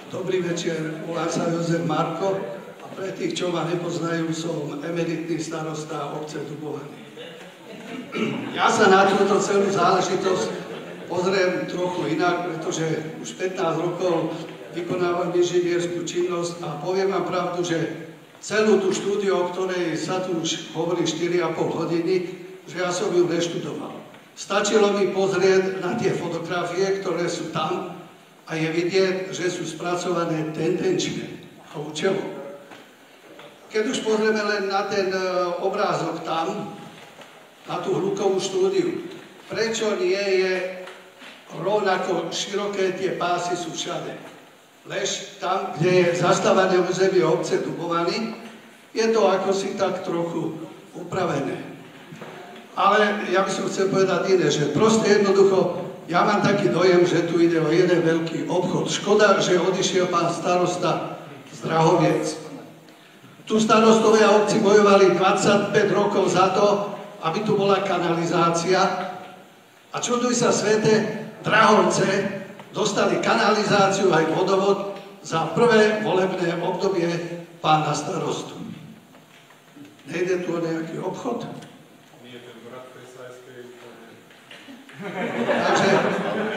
Dobrý večer, volám sa Jozef Marko a pre tých, čo ma nepoznajú, som emeritný starosta obce Dubovany. Ja sa na túto celú záležitosť pozriem trochu inak, pretože už 15 rokov vykonávam inžinierskú činnosť a poviem vám pravdu, že celú tú štúdiu, o ktorej sa tu už hovorí 4,5 hodiny, že ja som ju neštudoval. Stačilo mi pozrieť na tie fotografie, ktoré sú tam, a je vidieť, že sú spracované tendenčne a účelo. Keď už pozrieme len na ten obrázok tam, na tú hlukovú štúdiu, prečo nie je rovnako široké, tie pásy sú všade. Lež tam, kde je zastávané územie obce Dubovany, je to ako si tak trochu upravené. Ale ja by som chcel povedať iné, že proste jednoducho ja mám taký dojem, že tu ide o jeden veľký obchod. Škoda, že odišiel pán starosta z Drahoviec. Tu starostovia obci bojovali 25 rokov za to, aby tu bola kanalizácia. A čuduj sa svete, Drahovce dostali kanalizáciu aj vodovod za prvé volebné obdobie pána starostu. Nejde tu o nejaký obchod? Takže,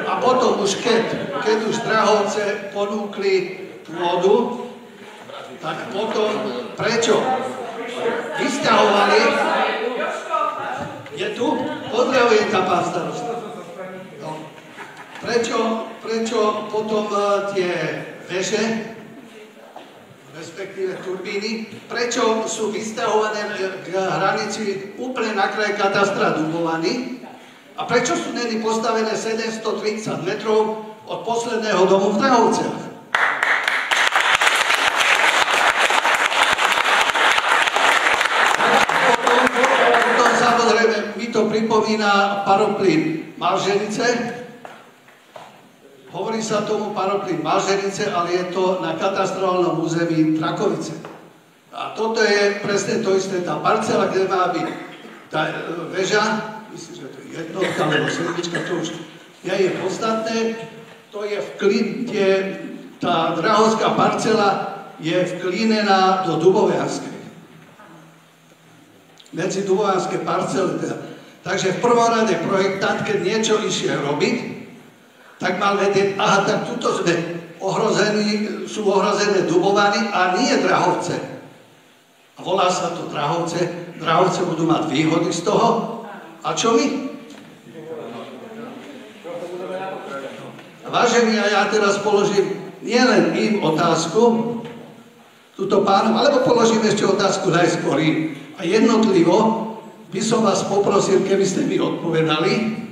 a potom už keď už Drahovce ponúkli vodu, tak potom prečo? Vysťahovali. Je tu? Pozdravujem ťa, pán starosta. No. Prečo potom tie veže, respektíve turbíny, prečo sú vysťahované k hranici úplne na kraj katastra Dubovany? A prečo sú neni postavené 730 metrov od posledného domu v Drahovciach? Potom samozrejme mi to pripomína paroplyn Malženice. Hovorí sa tomu paroplyn Malženice, ale je to na katastrálnom území Trakovice. A toto je presne to isté, tá parcela, kde má byť tá väža, myslím, že to je jednotka, alebo sedmička, to už nie je podstatné. To je tá drahovská parcela je vklínená do Dubovianskej. Medzi Dubovianské parcely. Takže v prvom rade projektant, keď niečo išiel robiť, tak mal vedieť, aha, tak tuto sme sú ohrozené Dubovany a nie Drahovce. A volá sa to Drahovce. Drahovce budú mať výhody z toho. A čo my? Vážení, a ja teraz položím nielen im otázku, túto pánom, alebo položím ešte otázku najskôr im. A jednotlivo by som vás poprosil, keby ste mi odpovedali,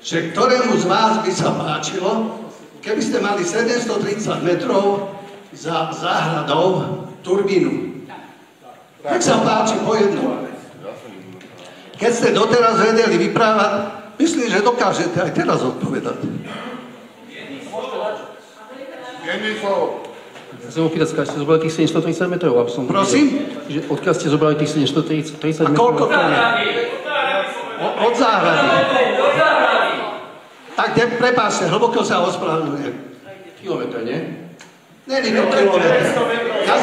že ktorému z vás by sa páčilo, keby ste mali 730 metrov za záhradou turbínu. Nech sa páči po jednom. Keď ste doteraz vedeli vyprávať, myslím, že dokážete aj teraz odpovedať. Ja som opýtať, odkiaľ ste zobrali tých 730 metrov? Prosím? Odkiaľ ste zobrali tých 730 metrov? A koľko to je? Od záhrady. Tak, prepáčte, hlboko sa ospravedlňujem. Kilometr, nie? Není to kilometr. Ja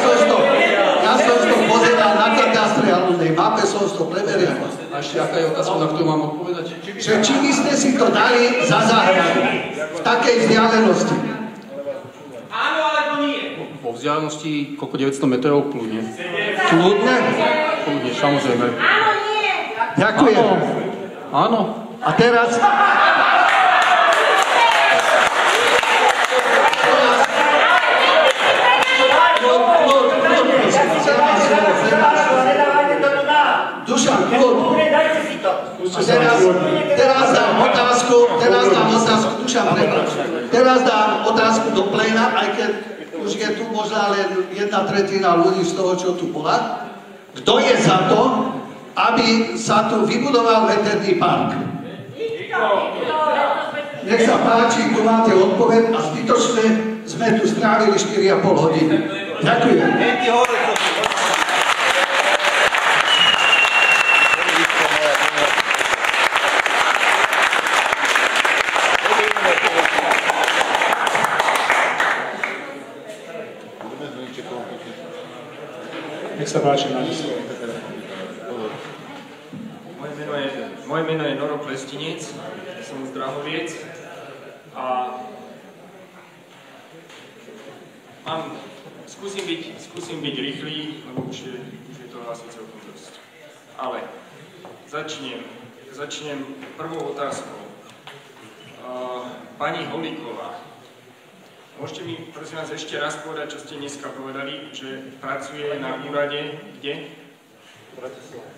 som to pozeral na katastre, alebo na mape som to preveril. A ešte aká je otázka, na ktorú mám odpovedať? Že či by ste si to dali za záhradu v takej vzdialenosti? Áno, alebo nie? Po vzdialenosti koľko 900 metrov kľudne. Kľudne? Kľudne, samozrejme. Áno, nie? Ďakujem. Áno. A teraz... Dušan, kľud. Teraz dám otázku, Dušan, prepáč. Teraz dám otázku do pléna, aj keď už je tu možná len 1/3 ľudí z toho, čo tu bola. Kto je za to, aby sa tu vybudoval veterný park? Nech sa páči, tu máte odpoveď a zbytočne sme tu strávili 4,5 hodiny. Ďakujem. Nech sa páči, máte slovo. Moje meno je Noro Plestinec, som z Drahoviec a skúsim byť rýchly, lebo už je to asi celkom dosť. Ale začnem prvou otázkou. Pani Holíková, môžete mi prosím vás ešte raz povedať, čo ste dneska povedali, že pracuje na úrade kde? Bratislava.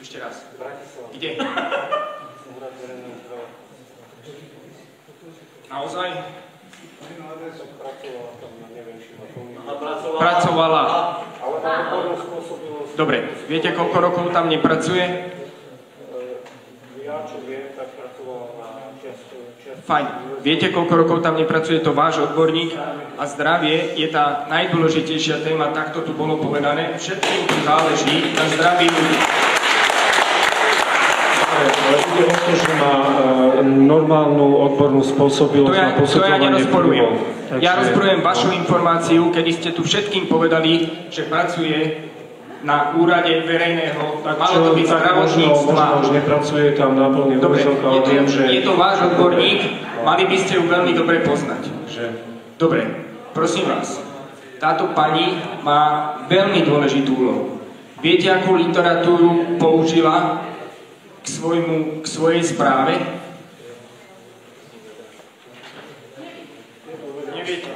Ešte raz. Bratislava. Kde? Úrad verejného zdravia. Naozaj? Pracovala tam, neviem, či ma pomýlim. Pracovala. Ale na odbornú spôsobilosť. Dobre, viete, koľko rokov tam nepracuje? Ja, čo viem, tak pracovala na čiastku. Fajn. Viete, koľko rokov tam nepracuje, to váš odborník a zdravie je tá najdôležitejšia téma, takto tu bolo povedané. Všetkým tu záleží na zdraví ľudí. Ale ide o to, že má normálnu odbornú spôsobilosť na To ja posudzovanie nerozporujem. vplyvov. Ja rozporujem vašu informáciu, kedy ste tu všetkým povedali, že pracuje na úrade verejného, tak malo to byť zdravotníctva. Možno už nepracuje tam na plný Dobre, úvezok, ale viem, že... je to váš odborník, mali by ste ju veľmi dobre poznať. Že... Dobre, prosím vás, táto pani má veľmi dôležitú úlohu. Viete, akú literatúru použila k svojej správe? Neviete.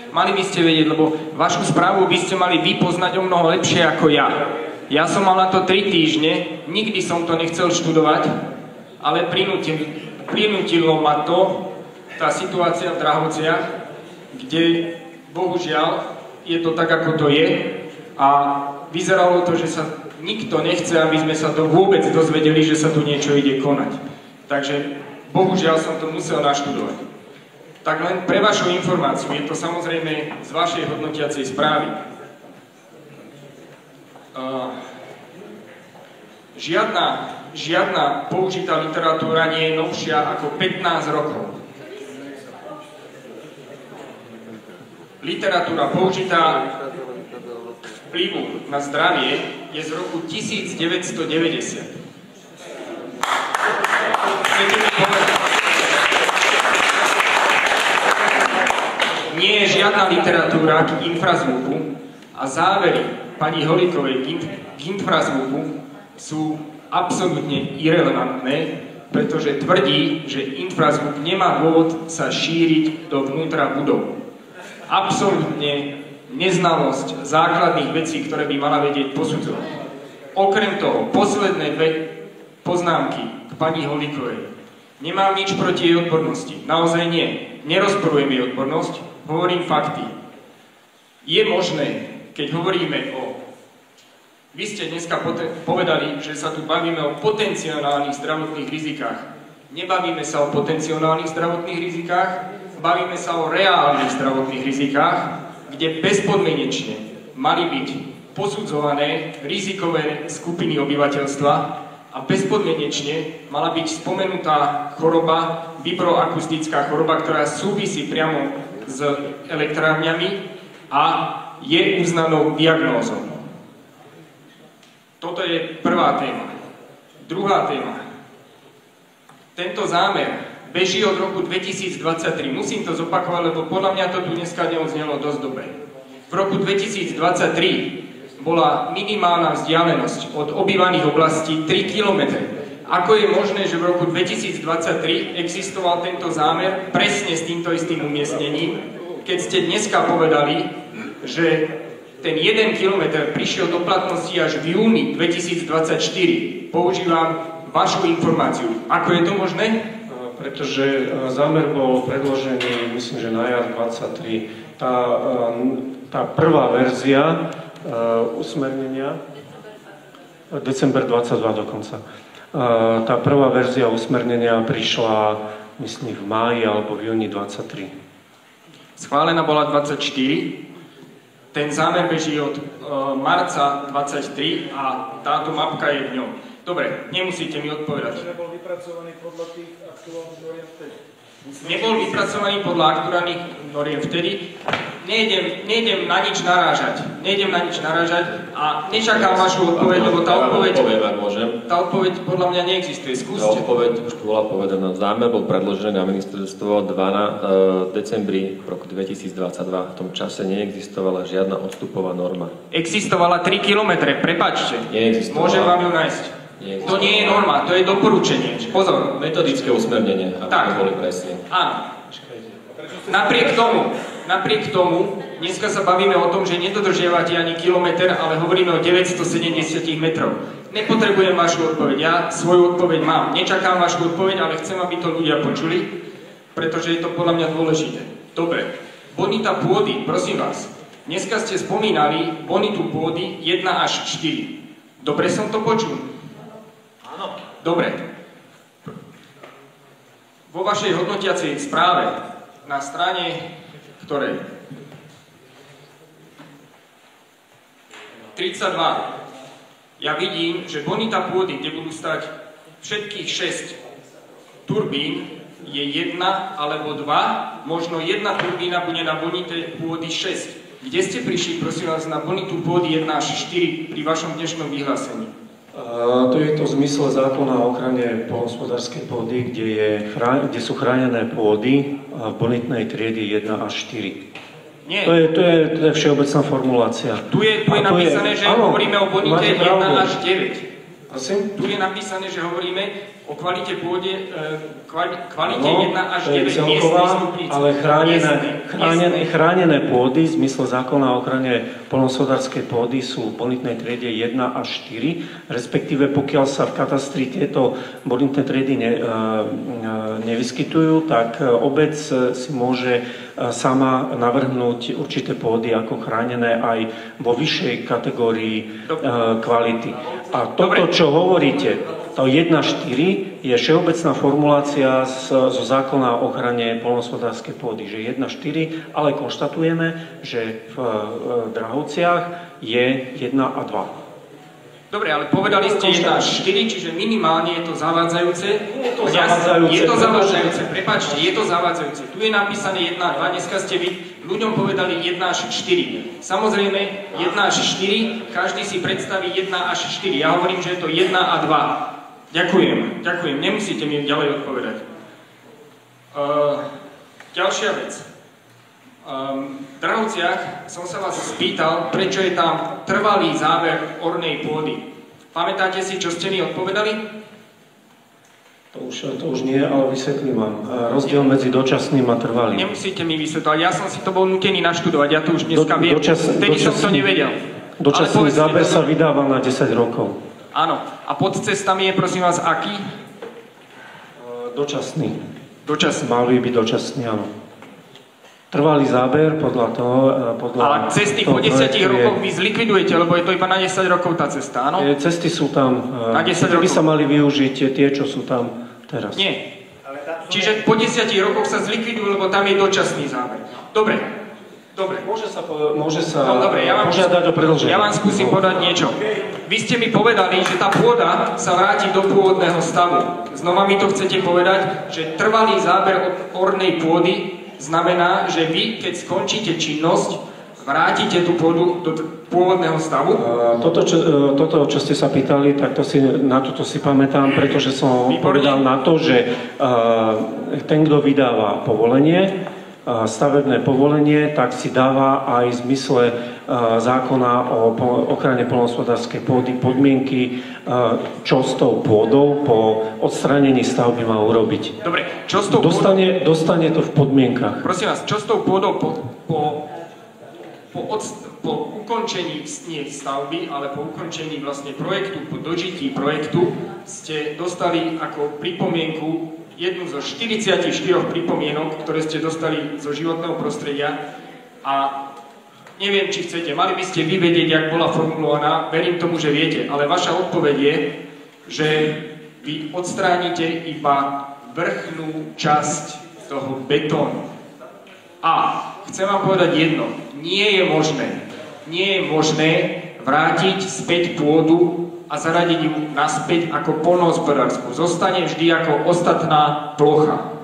Mali by ste vedieť, lebo vašu správu by ste mali vy poznať o mnoho lepšie ako ja. Ja som mal na to 3 týždne, nikdy som to nechcel študovať, ale prinútilo ma to, tá situácia v Drahovciach, kde bohužiaľ je to tak, ako to je a vyzeralo to, že sa nikto nechce, aby sme sa to vôbec dozvedeli, že sa tu niečo ide konať. Takže bohužiaľ som to musel naštudovať. Tak len pre vašu informáciu, je to samozrejme z vašej hodnotiacej správy. Žiadna použitá literatúra nie je novšia ako 15 rokov. Literatúra použitá k vplyvu na zdravie je z roku 1990. Nie je žiadna literatúra k infrazvuku a závery pani Holíkovej k infrazvuku sú absolútne irelevantné, pretože tvrdí, že infrazvuk nemá dôvod sa šíriť dovnútra budov. Absolútne neznalosť základných vecí, ktoré by mala vedieť posudzovať. Okrem toho, posledné 2 poznámky k pani Holíkovej. Nemám nič proti jej odbornosti. Naozaj nie. Nerozporujem jej odbornosť, hovorím fakty. Je možné, keď hovoríme o... Vy ste dneska povedali, že sa tu bavíme o potenciálnych zdravotných rizikách. Nebavíme sa o potenciálnych zdravotných rizikách, bavíme sa o reálnych zdravotných rizikách, kde bezpodmienečne mali byť posudzované rizikové skupiny obyvateľstva a bezpodmienečne mala byť spomenutá choroba, vibroakustická choroba, ktorá súvisí priamo s elektrárňami a je uznanou diagnózou. Toto je prvá téma. Druhá téma. Tento zámer beží od roku 2023. Musím to zopakovať, lebo podľa mňa to tu dneska neodznelo dosť dobre. V roku 2023 bola minimálna vzdialenosť od obývaných oblastí 3 km. Ako je možné, že v roku 2023 existoval tento zámer presne s týmto istým umiestnením, keď ste dneska povedali, že ten 1 kilometr prišiel do platnosti až v júni 2024. Používam vašu informáciu. Ako je to možné? Pretože zámer bol predložený, myslím, že na jar 23. Tá prvá verzia usmernenia, december 22 dokonca. Tá prvá verzia usmernenia prišla, myslím, v máji alebo v júni 23. Schválená bola 24. Ten zámer beží od marca 23 a táto mapka je v ňom. Dobre, nemusíte mi odpovedať. Že bol vypracovaný podľa tých aktuálnych noriem vtedy. nebol vypracovaný podľa aktuálnych noriem vtedy. Nejdem na nič narážať a nečakám vašu odpoveď, lebo tá odpoveď podľa mňa neexistuje. Skúste. Odpoveď už bola povedaná. Zámer bol predložený na ministerstvo decembri roku 2022. V tom čase neexistovala žiadna odstupová norma. Existovala 3 kilometre, prepáčte. Neexistovala. Môžem vám ju nájsť. To nie je norma, to je doporučenie. Pozor. Metodické usmernenie, aby to boli presne. Áno. Napriek tomu, dneska sa bavíme o tom, že nedodržiavate ani kilometr, ale hovoríme o 970 metrov. Nepotrebujem vašu odpoveď, ja svoju odpoveď mám. Nečakám vašu odpoveď, ale chcem, aby to ľudia počuli, pretože je to podľa mňa dôležité. Dobre, bonita pôdy, prosím vás. Dneska ste spomínali bonitu pôdy 1 až 4. Dobre som to počul? Áno. Dobre. Vo vašej hodnotiacej správe na strane ktorej? 32. Ja vidím, že bonita pôdy, kde budú stať všetkých 6 turbín, je 1 alebo 2, možno jedna turbína bude na bonite pôdy 6. Kde ste prišli, prosím vás, na bonitu pôdy 1 až 4 pri vašom dnešnom vyhlásení? To je to v zmysle zákona o ochrane poľnohospodárskej pôdy, kde sú chránené pôdy v bonitnej triedy 1 až 4. Nie. To je všeobecná formulácia. Tu je napísané, že hovoríme o bonite 1 až 9. Prosím? Tu je napísané, že hovoríme o kvalite pôde, kvalite 1 až 9 miestnej stupnice. Ale chránené pôdy v zmysle zákona o ochrane poľnohospodárskej pôdy sú v bonitnej triede 1 až 4, respektíve pokiaľ sa v katastri tieto bonitné triedy nevyskytujú, tak obec si môže sama navrhnúť určité pôdy ako chránené aj vo vyššej kategórii kvality. A toto, čo hovoríte, to 1.4 je všeobecná formulácia zo zákona o ochrane poľnohospodárskej pôdy, že 1.4, ale konštatujeme, že v Drahovciach je 1 a 2. Dobre, ale povedali ste 1 až 4, čiže minimálne je to zavádzajúce. Je to zavádzajúce, prepáčte, je to zavádzajúce. Tu je napísané 1 a 2, dneska ste vy ľuďom povedali 1 až 4. Samozrejme, 1 až 4, každý si predstaví 1 až 4. Ja hovorím, že je to 1 a 2. Ďakujem, nemusíte mi ďalej odpovedať. Ďalšia vec. V Drahovciach som sa vás spýtal, prečo je tam trvalý záber ornej pôdy. Pamätáte si, čo ste mi odpovedali? To už nie, ale vysvetlím vám. Rozdiel medzi dočasným a trvalým. Nemusíte mi vysvetľovať, ja som si to bol nutený naštudovať, ja to už dneska viem. Vtedy som to nevedel. Dočasný záber sa vydáva na 10 rokov. Áno. A pod cestami je, prosím vás, aký? Dočasný. Dočasný. Mal by byť dočasný, áno. Trvalý záber podľa toho... Ale cesty po 10 rokoch vy zlikvidujete, lebo je to iba na 10 rokov tá cesta, áno? Cesty sú tam... Na 10 rokov. By sa mali využiť tie, čo sú tam teraz. Nie. Čiže po 10 rokoch sa zlikvidujú, lebo tam je dočasný záber. Dobre. Môže sa ja požiadať o predĺženie. Ja vám skúsim povedať niečo. Vy ste mi povedali, že tá pôda sa vráti do pôvodného stavu. Znova mi to chcete povedať, že trvalý záber ornej pôdy znamená, že vy, keď skončíte činnosť, vrátite tú pôdu do pôvodného stavu? Toto, čo ste sa pýtali, tak na toto si pamätám, pretože som povedal na to, že ten, kto vydáva povolenie, stavebné povolenie, tak si dáva aj v zmysle zákona o ochrane poľnohospodárskej pôdy podmienky, čo s tou pôdou po odstránení stavby má urobiť. Dobre, čo s tou pôdou... Dostane to v podmienkach. Prosím vás, čo s tou pôdou po ukončení nie stavby, ale po ukončení vlastne projektu, po dožití projektu ste dostali ako pripomienku jednu zo 44 pripomienok, ktoré ste dostali zo životného prostredia a neviem, či chcete, mali by ste vy vedieť, jak bola formulovaná, verím tomu, že viete, ale vaša odpoveď je, že vy odstránite iba vrchnú časť toho betónu. A chcem vám povedať jedno, nie je možné vrátiť späť pôdu a zaradiť ju naspäť ako poľnohospodársku. Zostane vždy ako ostatná plocha.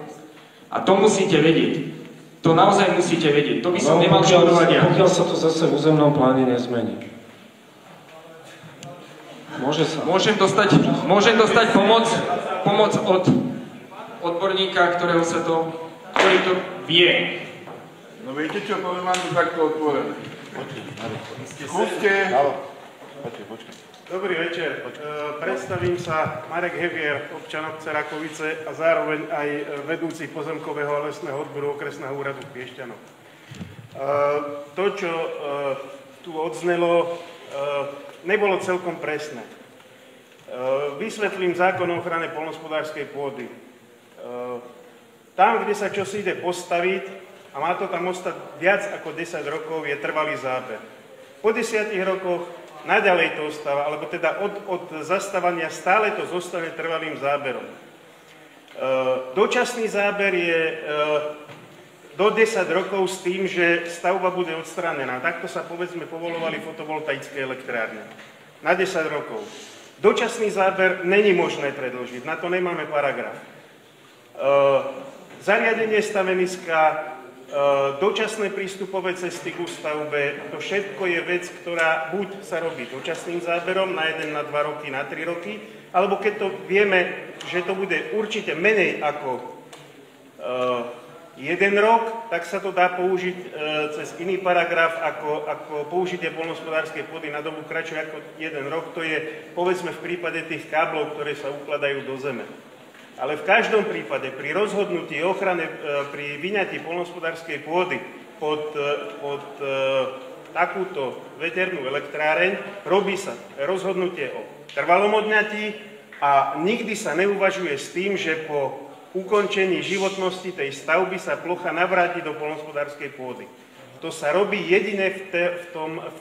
A to musíte vedieť. To naozaj musíte vedieť. To by som nemal študovať ja. Pokiaľ sa to zase v územnom pláne nezmení. Môže sa. Môžem dostať pomoc od odborníka, ktorý to vie. No viete čo, poviem vám to takto otvorené. Skúste... Dobrý večer. Predstavím sa Marek Hevier, občan obce Rakovice a zároveň aj vedúci pozemkového a lesného odboru okresného úradu v Piešťanoch. To, čo tu odznelo, nebolo celkom presné. Vysvetlím zákon o ochrane poľnohospodárskej pôdy. Tam, kde sa čosi ide postaviť, a má to tam ostať viac ako 10 rokov, je trvalý záber. Po 10 rokoch naďalej to ostáva, alebo teda od zastávania stále to zostane trvalým záberom. Dočasný záber je do 10 rokov s tým, že stavba bude odstránená. Takto sa povedzme povolovali fotovoltaické elektrárne. Na 10 rokov. Dočasný záber není možné predĺžiť, na to nemáme paragraf. Zariadenie staveniska, dočasné prístupové cesty k stavbe, to všetko je vec, ktorá buď sa robí dočasným záberom na 1, na 2 roky, na 3 roky, alebo keď to vieme, že to bude určite menej ako 1 rok, tak sa to dá použiť cez iný paragraf ako použitie poľnohospodárskej pôdy na dobu kratšiu ako 1 rok. To je povedzme v prípade tých káblov, ktoré sa ukladajú do zeme. Ale v každom prípade pri rozhodnutí o ochrane, pri vyňatí poľnohospodárskej pôdy pod takúto veternú elektráreň robí sa rozhodnutie o trvalom odňatí a nikdy sa neuvažuje s tým, že po ukončení životnosti tej stavby sa plocha navráti do poľnohospodárskej pôdy. To sa robí jedine v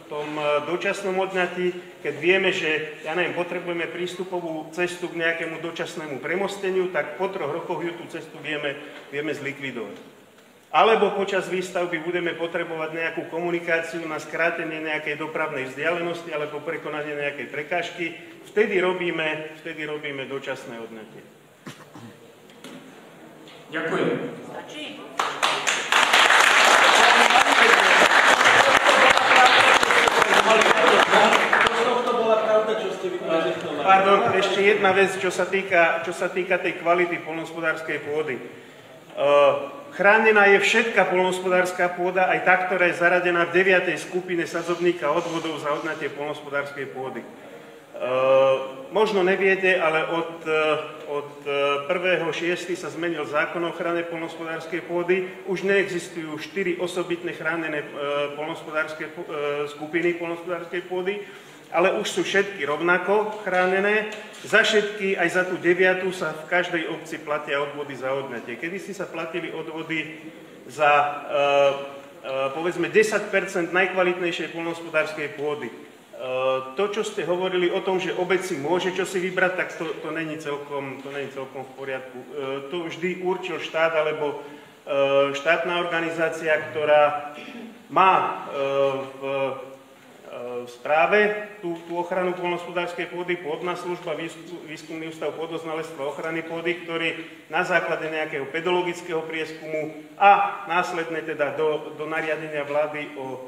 tom dočasnom odňatí, keď vieme, že, potrebujeme prístupovú cestu k nejakému dočasnému premosteniu, tak po 3 rokoch ju tú cestu vieme zlikvidovať. Alebo počas výstavby budeme potrebovať nejakú komunikáciu na skrátenie nejakej dopravnej vzdialenosti alebo prekonanie nejakej prekážky, vtedy robíme dočasné odňatie. Ďakujem. Pardon, ešte jedna vec, čo sa týka tej kvality poľnohospodárskej pôdy. Chránená je všetká poľnohospodárska pôda, aj tá, ktorá je zaradená v 9. skupine sadzobníka odvodov za odňatie poľnohospodárskej pôdy. Možno neviete, ale od 1.6. sa zmenil zákon o ochrane poľnohospodárskej pôdy. Už neexistujú 4 osobitné chránené skupiny poľnohospodárskej pôdy, ale už sú všetky rovnako chránené. Za všetky, aj za tú 9. sa v každej obci platia odvody za odňatie. Kedysi sa platili odvody za povedzme 10% najkvalitnejšej poľnohospodárskej pôdy. To, čo ste hovorili o tom, že obec si môže čosi vybrať, tak to není celkom v poriadku. To vždy určil štát alebo štátna organizácia, ktorá má v správe tú ochranu poľnohospodárskej pôdy, pôdna služba, výskumný ústav pôdoznalectva ochrany pôdy, ktorý na základe nejakého pedologického prieskumu a následne teda do nariadenia vlády o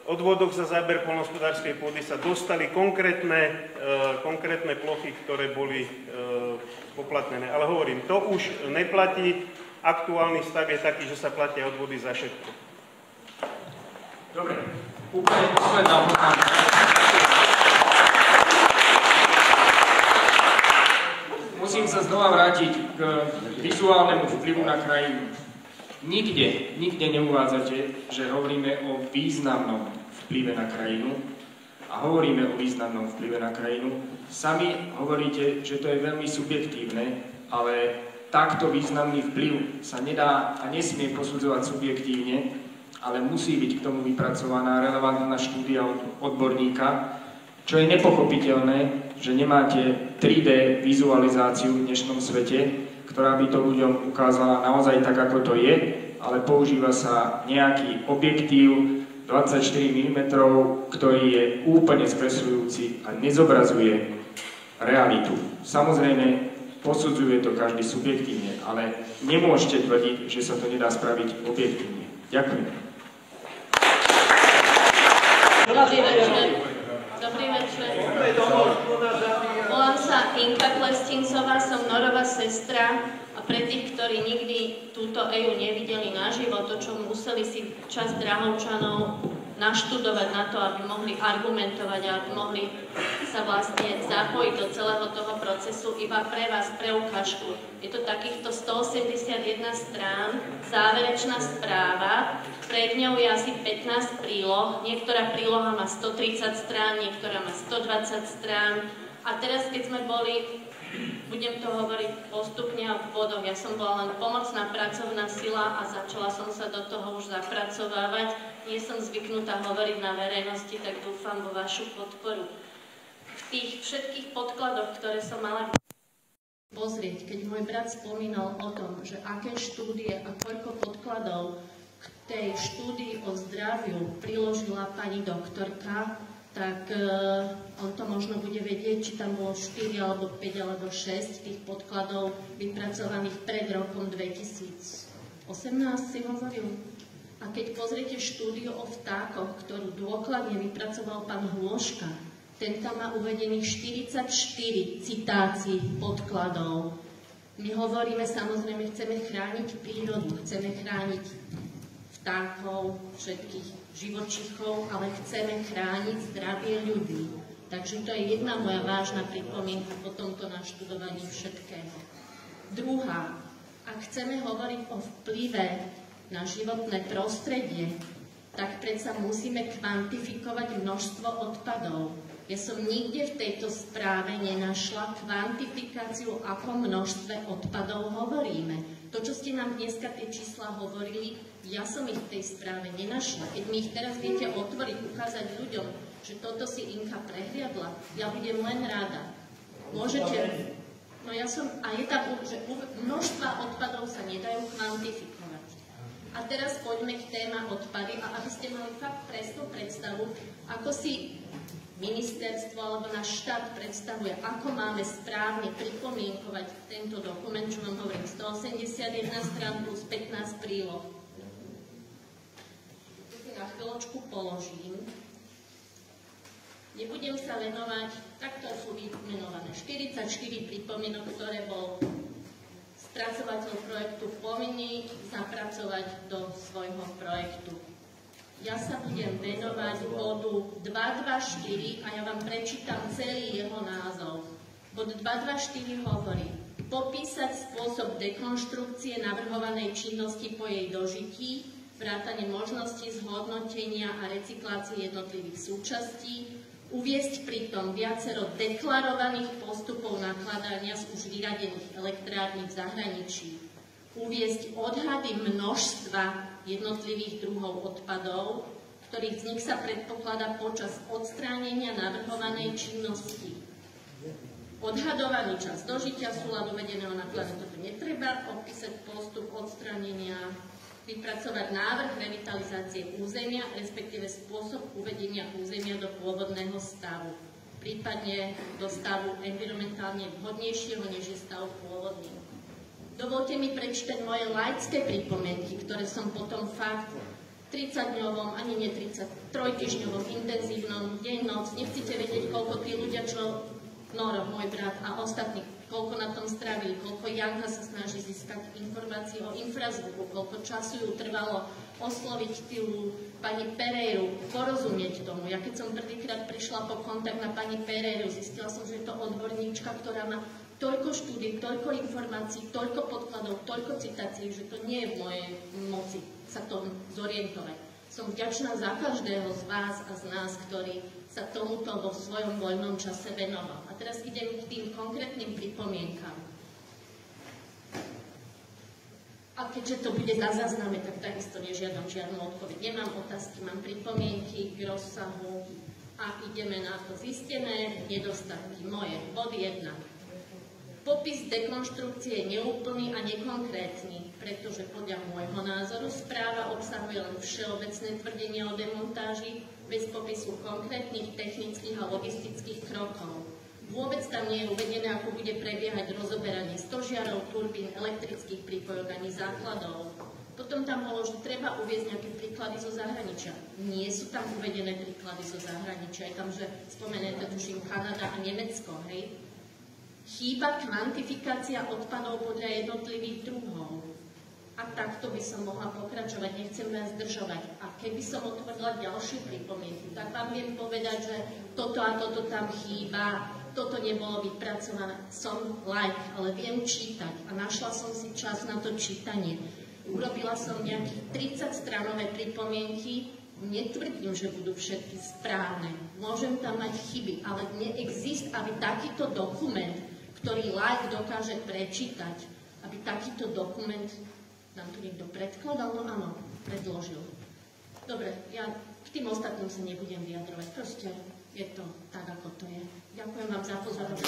odvodoch za záber poľnohospodárskej pôdy sa dostali konkrétne plochy, ktoré boli poplatnené. Ale hovorím, to už neplatí. Aktuálny stav je taký, že sa platia odvody za všetko. Dobre, úplne posledná poznámka. Musím sa znova vrátiť k vizuálnemu vplyvu na krajinu. Nikde neuvádzate, že hovoríme o významnom vplyve na krajinu a hovoríme o významnom vplyve na krajinu. Sami hovoríte, že to je veľmi subjektívne, ale takto významný vplyv sa nedá a nesmie posudzovať subjektívne, ale musí byť k tomu vypracovaná relevantná štúdia od odborníka, čo je nepochopiteľné, že nemáte 3D vizualizáciu v dnešnom svete, ktorá by to ľuďom ukázala naozaj tak, ako to je, ale používa sa nejaký objektív 24 mm, ktorý je úplne skresľujúci a nezobrazuje realitu. Samozrejme, posudzuje to každý subjektívne, ale nemôžete tvrdiť, že sa to nedá spraviť objektívne. Ďakujem. Dobrý večer. Volám sa Inka Plestincová, som Norová sestra a pre tých, ktorí nikdy túto EÚ nevideli naživo, to, čo museli si časť Drahovčanov naštudovať na to, aby mohli argumentovať a aby mohli sa vlastne zapojiť do celého toho procesu, iba pre vás, pre ukážku. Je to takýchto 181 strán, záverečná správa, pred ňou je asi 15 príloh, niektorá príloha má 130 strán, niektorá má 120 strán. A teraz, keď sme boli, budem to hovoriť postupne a v bodoch, ja som bola len pomocná pracovná sila a začala som sa do toho už zapracovávať. Nie som zvyknutá hovoriť na verejnosti, tak dúfam vo vašu podporu. V tých všetkých podkladoch, ktoré som mala pozrieť, keď môj brat spomínal o tom, že aké štúdie a koľko podkladov k tej štúdii o zdraviu priložila pani doktorka, tak on to možno bude vedieť, či tam bolo 4 alebo 5 alebo 6 tých podkladov vypracovaných pred rokom 2018, si hovoril. A keď pozriete štúdiu o vtákoch, ktorú dôkladne vypracoval pán Hloška, ten tam má uvedených 44 citácií podkladov. My hovoríme, samozrejme, chceme chrániť prírodu, chceme chrániť vtákov, všetkých živočíchov, ale chceme chrániť zdravie ľudí. Takže to je jedna moja vážna pripomienka po tomto naštudovaní všetkého. Druhá, ak chceme hovoriť o vplyve na životné prostredie, tak predsa musíme kvantifikovať množstvo odpadov. Ja som nikde v tejto správe nenašla kvantifikáciu, o akom množstve odpadov hovoríme. To, čo ste nám dneska tie čísla hovorili, ja som ich v tej správe nenašla. Keď mi ich teraz viete otvoriť, ukázať ľuďom, že toto si Inka prehliadla, ja budem len rada. Môžete... No ja som... A je tam, že množstva odpadov sa nedajú kvantifikovať. A teraz poďme k téma odpady a aby ste mali fakt presnú predstavu, ako si ministerstvo alebo náš štát predstavuje, ako máme správne pripomienkovať tento dokument, čo vám hovorím, 181 strán plus 15 príloh. Na chvíľočku položím. Nebudem sa venovať, takto sú vymenované 44 pripomienok, ktoré bol spracovateľ projektu povinný zapracovať do svojho projektu. Ja sa budem venovať bodu 224 a ja vám prečítam celý jeho názov. Bod 224 hovorí: popísať spôsob dekonštrukcie navrhovanej činnosti po jej dožití, vrátane možnosti zhodnotenia a recyklácie jednotlivých súčastí, uviesť pritom viacero deklarovaných postupov nakladania z už vyradených elektrární v zahraničí, uviesť odhady množstva jednotlivých druhov odpadov, ktorých vznik sa predpokladá počas odstránenia navrhovanej činnosti. Odhadovaný čas dožitia, súlad uvedeného nakladania, toto netreba, opísať postup odstránenia, vypracovať návrh revitalizácie územia, respektíve spôsob uvedenia územia do pôvodného stavu, prípadne do stavu environmentálne vhodnejšieho, než je stav pôvodný. Dovolte mi prečítať moje laické pripomienky, ktoré som potom fakt 30-dňovom, ani nie 3-týždňovom intenzívnom, deň-noc, nechcete vedieť, koľko tí ľudia, čo Noro, môj brat a ostatní, koľko na tom strávili, koľko Janka sa snaží získať informácie o infrazvuku, koľko času ju trvalo osloviť tú pani Pereiru, porozumieť tomu. Ja keď som prvýkrát prišla po kontakt na pani Pereiru, zistila som, že je to odborníčka, ktorá má toľko štúdií, toľko informácií, toľko podkladov, toľko citácií, že to nie je v mojej moci sa tomu zorientovať. Som vďačná za každého z vás a z nás, ktorý sa tomuto vo svojom voľnom čase venoval. A teraz idem k tým konkrétnym pripomienkam. A keďže to bude na zázname, tak takisto nežiadam žiadnu odpoveď. Nemám otázky, mám pripomienky k rozsahu a ideme na to. Zistené nedostatky moje. Bod 1. Popis dekonštrukcie je neúplný a nekonkrétny, pretože podľa môjho názoru správa obsahuje len všeobecné tvrdenia o demontáži bez popisu konkrétnych technických a logistických krokov. Vôbec tam nie je uvedené, ako bude prebiehať rozoberanie stožiarov, turbín, elektrických prípojok ani základov. Potom tam bolo, že treba uviesť nejaké príklady zo zahraničia. Nie sú tam uvedené príklady zo zahraničia. Je tam, že spomenuté, tuším, Kanada a Nemecko, hej. Chýba kvantifikácia odpadov podľa jednotlivých druhov. A takto by som mohla pokračovať, nechcem vás zdržovať. A keby som otvorila ďalšiu pripomienku, tak vám viem povedať, že toto a toto tam chýba, toto nebolo vypracované. Som laik, ale viem čítať a našla som si čas na to čítanie. Urobila som nejakých 30-stranové pripomienky, netvrdím, že budú všetky správne. Môžem tam mať chyby, ale neexistuje, aby takýto dokument, ktorý laik dokáže prečítať, aby takýto dokument nám tu niekto predkladal, no áno, predložil. Dobre, ja k tým ostatným sa nebudem vyjadrovať, proste je to tak, ako to je. Ďakujem vám za pozornosť.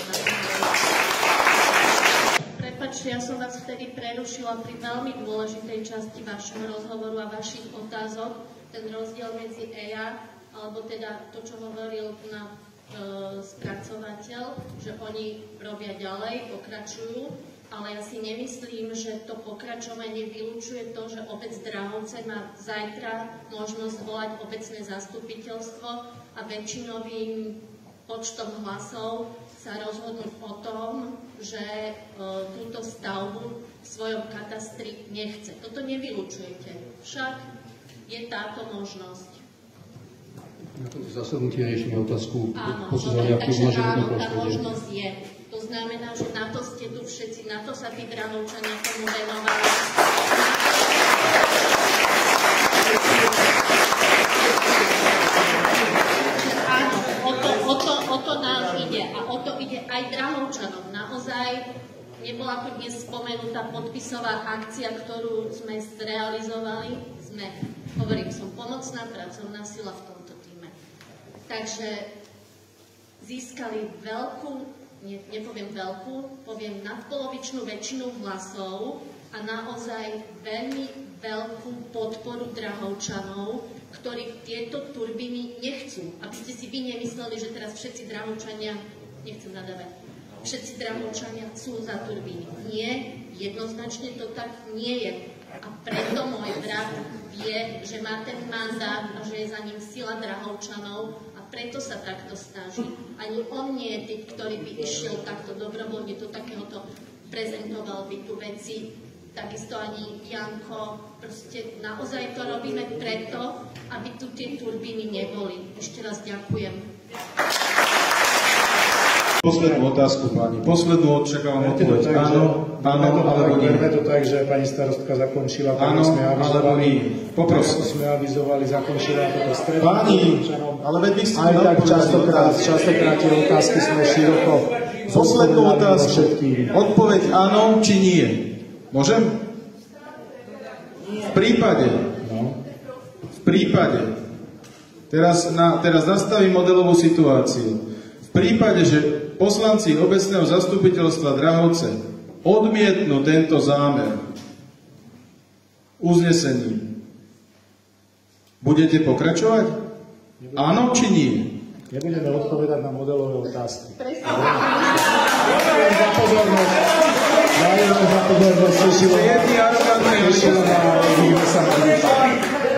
Prepáčte, ja som vás vtedy prerušila pri veľmi dôležitej časti vašho rozhovoru a vašich otázok, ten rozdiel medzi EIA, alebo teda to, čo hovoril na spracovateľ, že oni robia ďalej, pokračujú, ale ja si nemyslím, že to pokračovanie vylučuje to, že obec Drahovce má zajtra možnosť volať obecné zastupiteľstvo a väčšinovým počtom hlasov sa rozhodnúť o tom, že túto stavbu v svojom katastri nechce. Toto nevylučujete. Však je táto možnosť. Na toto zasadnutie riešime otázku posudzovania vplyvu na životné prostredie. Tá možnosť je. To znamená, že na to ste tu všetci, na to sa tí Drahovčania tomu venovali. Áno, o to nám ide. A o to ide aj Drahovčanom. Naozaj nebola tu dnes spomenutá podpisová akcia, ktorú sme zrealizovali. Hovorím, som pomocná pracovná sila v tomto týme. Takže získali veľkú, nepoviem veľkú, poviem nadpolovičnú väčšinu hlasov a naozaj veľmi veľkú podporu Drahovčanov, ktorí tieto turbíny nechcú. Aby ste si vy nemysleli, že teraz všetci Drahovčania, nechcem nadávať, všetci Drahovčania sú za turbíny. Nie, jednoznačne to tak nie je. A preto môj brat vie, že má ten mandát a že je za ním sila Drahovčanov a preto sa takto snaží. Ani on nie je typ, ktorý by išiel takto dobrovoľne do takéhoto, prezentoval by tu veci. Takisto ani Janko. Proste naozaj to robíme preto, aby tu tie turbíny neboli. Ešte raz ďakujem. Poslednú otázku, pani. Poslednú očakávam odpoveď. Áno, alebo nie. Berme to tak, že pani starostka zakončila. Áno, alebo nie. Poprosím. Sme avizovali, zakončila toto stretnutie. Pani, ale veď vy ste aj tak častokrát tie otázky sme široko. Poslednú otázku. Odpoveď áno, či nie. Môžem? V prípade. Teraz nastavím modelovú situáciu. V prípade, že poslanci obecného zastupiteľstva Drahovce odmietnú tento zámer uznesením, budete pokračovať? Áno či nie? Nebudeme odpovedať na modelové otázky. Ďakujem za pozornosť. Ďakujem za pozornosť. Tešilo ma, uvidíme sa na